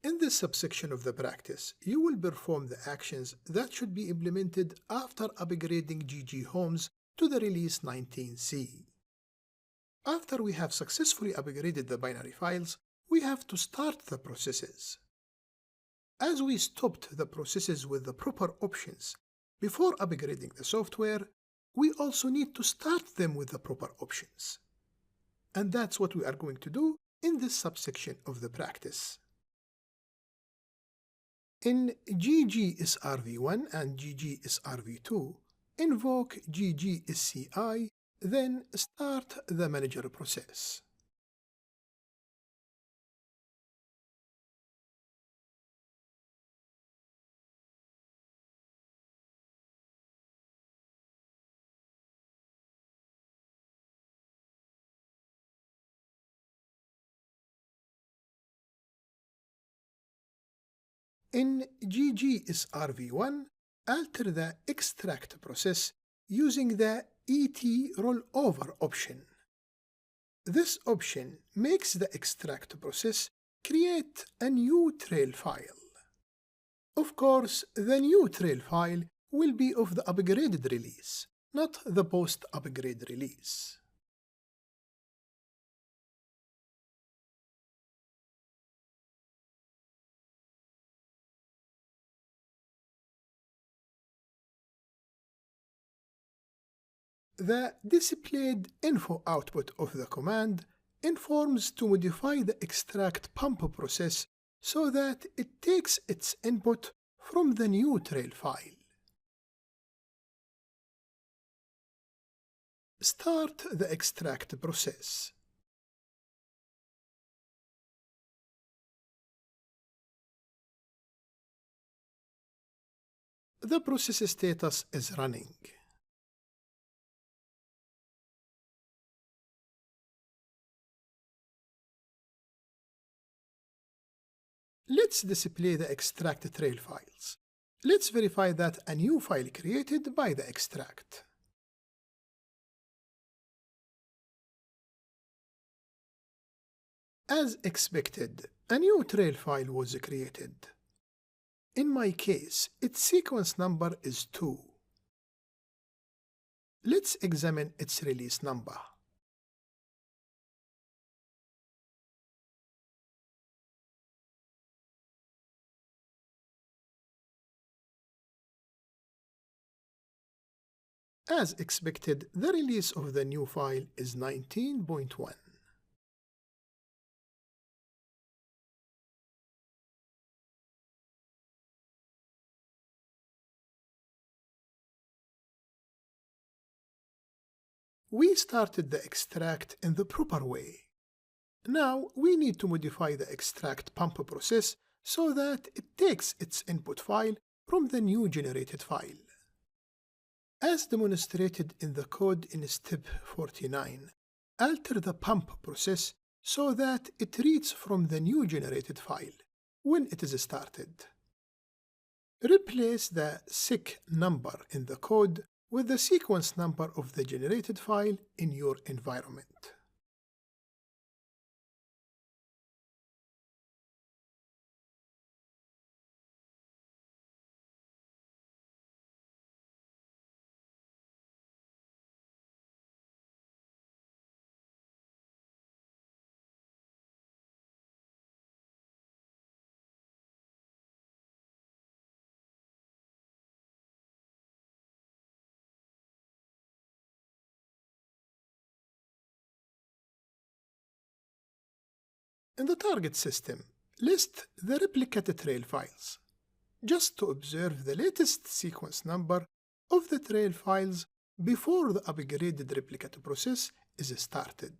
In this subsection of the practice, you will perform the actions that should be implemented after upgrading GG Homes to the release 19C. After we have successfully upgraded the binary files, we have to start the processes. As we stopped the processes with the proper options before upgrading the software, we also need to start them with the proper options. And that's what we are going to do in this subsection of the practice. In GGSRV1 and GGSRV2, invoke GGSCI, then start the manager process. In GGSRV1, alter the extract process using the ET rollover option. This option makes the extract process create a new trail file. Of course, the new trail file will be of the upgraded release, not the post-upgrade release. The displayed info output of the command informs to modify the extract pump process so that it takes its input from the new trail file. Start the extract process. The process status is running. Let's display the extract trail files. Let's verify that a new file created by the extract. As expected, a new trail file was created. In my case, its sequence number is 2. Let's examine its release number. As expected, the release of the new file is 19.1. We started the extract in the proper way. Now we need to modify the extract pump process so that it takes its input file from the new generated file. As demonstrated in the code in step 49, alter the pump process so that it reads from the new generated file when it is started. Replace the SIC number in the code with the sequence number of the generated file in your environment. In the target system, list the replicate trail files, just to observe the latest sequence number of the trail files before the upgraded replicate process is started.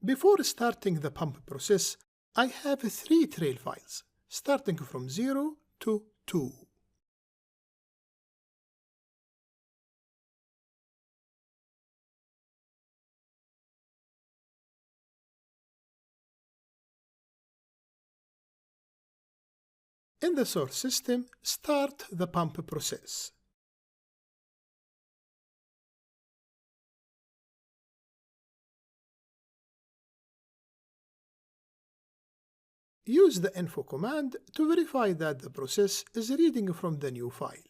Before starting the pump process, I have 3 trail files, starting from 0 to 2. In the source system, start the pump process. Use the info command to verify that the process is reading from the new file.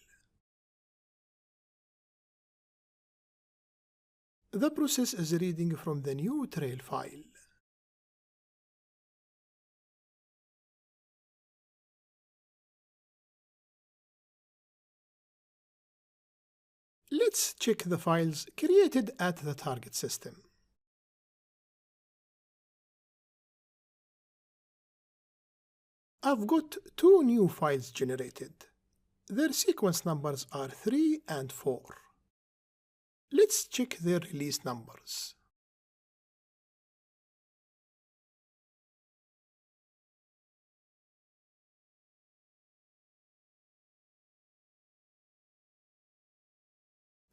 The process is reading from the new trail file. Let's check the files created at the target system. I've got two new files generated. Their sequence numbers are 3 and 4. Let's check their release numbers.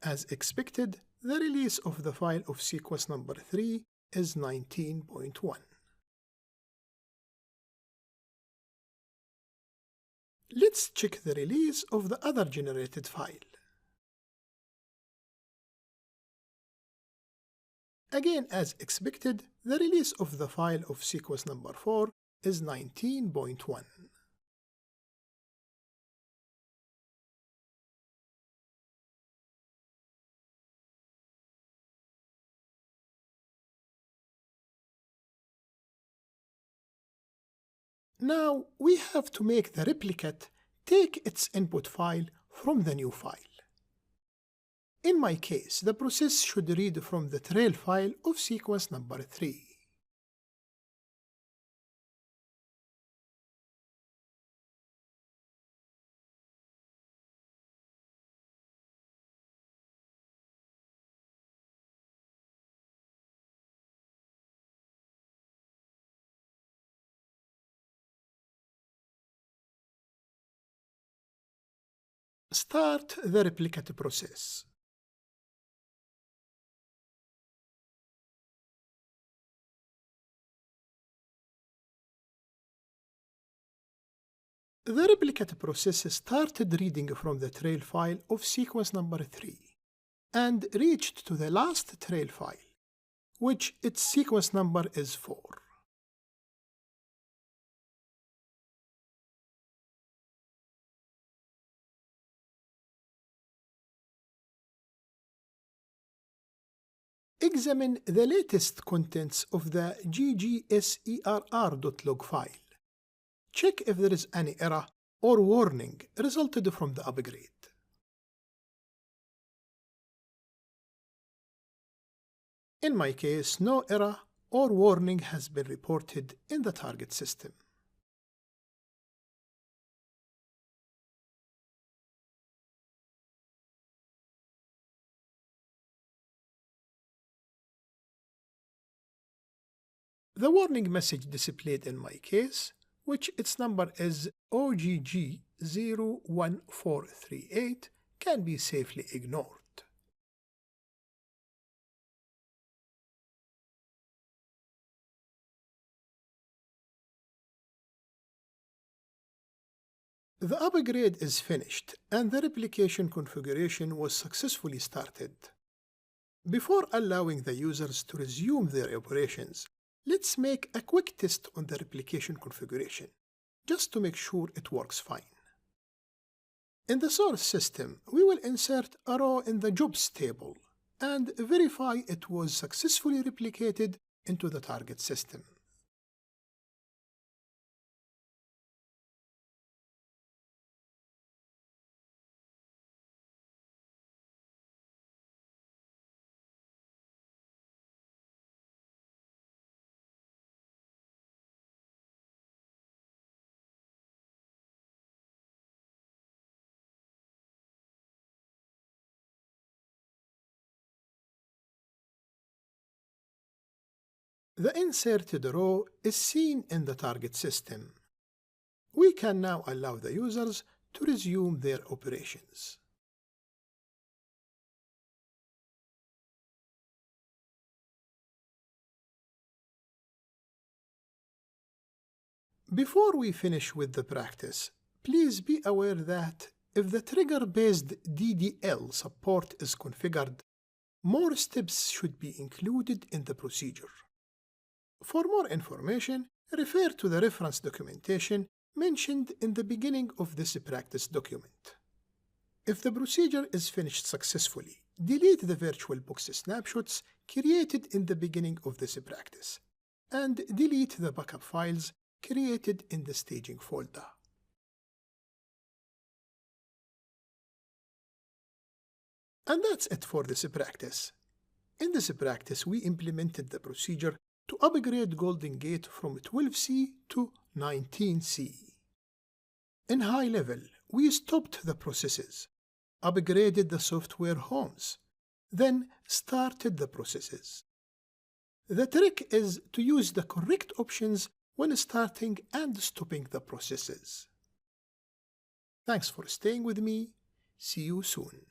As expected, the release of the file of sequence number 3 is 19.1. Let's check the release of the other generated file. Again, as expected, the release of the file of sequence number 4 is 19.1. Now we have to make the replicate take its input file from the new file. In my case, the process should read from the trail file of sequence number 3. Start the replicate process. The replicate process started reading from the trail file of sequence number 3 and reached to the last trail file, which its sequence number is 4. Examine the latest contents of the ggserr.log file. Check if there is any error or warning resulted from the upgrade. In my case, no error or warning has been reported in the target system. The warning message displayed in my case, which its number is OGG01438, can be safely ignored. The upgrade is finished and the replication configuration was successfully started. Before allowing the users to resume their operations, let's make a quick test on the replication configuration, just to make sure it works fine. In the source system, we will insert a row in the jobs table and verify it was successfully replicated into the target system. The inserted row is seen in the target system. We can now allow the users to resume their operations. Before we finish with the practice, Please be aware that if the trigger-based DDL support is configured, more steps should be included in the procedure. For more information, refer to the reference documentation mentioned in the beginning of this practice document. If the procedure is finished successfully, delete the VirtualBox snapshots created in the beginning of this practice, and delete the backup files created in the staging folder. And that's it for this practice. In this practice, we implemented the procedure to upgrade GoldenGate from 12C to 19C. In high level, we stopped the processes, upgraded the software homes, then started the processes. The trick is to use the correct options when starting and stopping the processes. Thanks for staying with me. See you soon.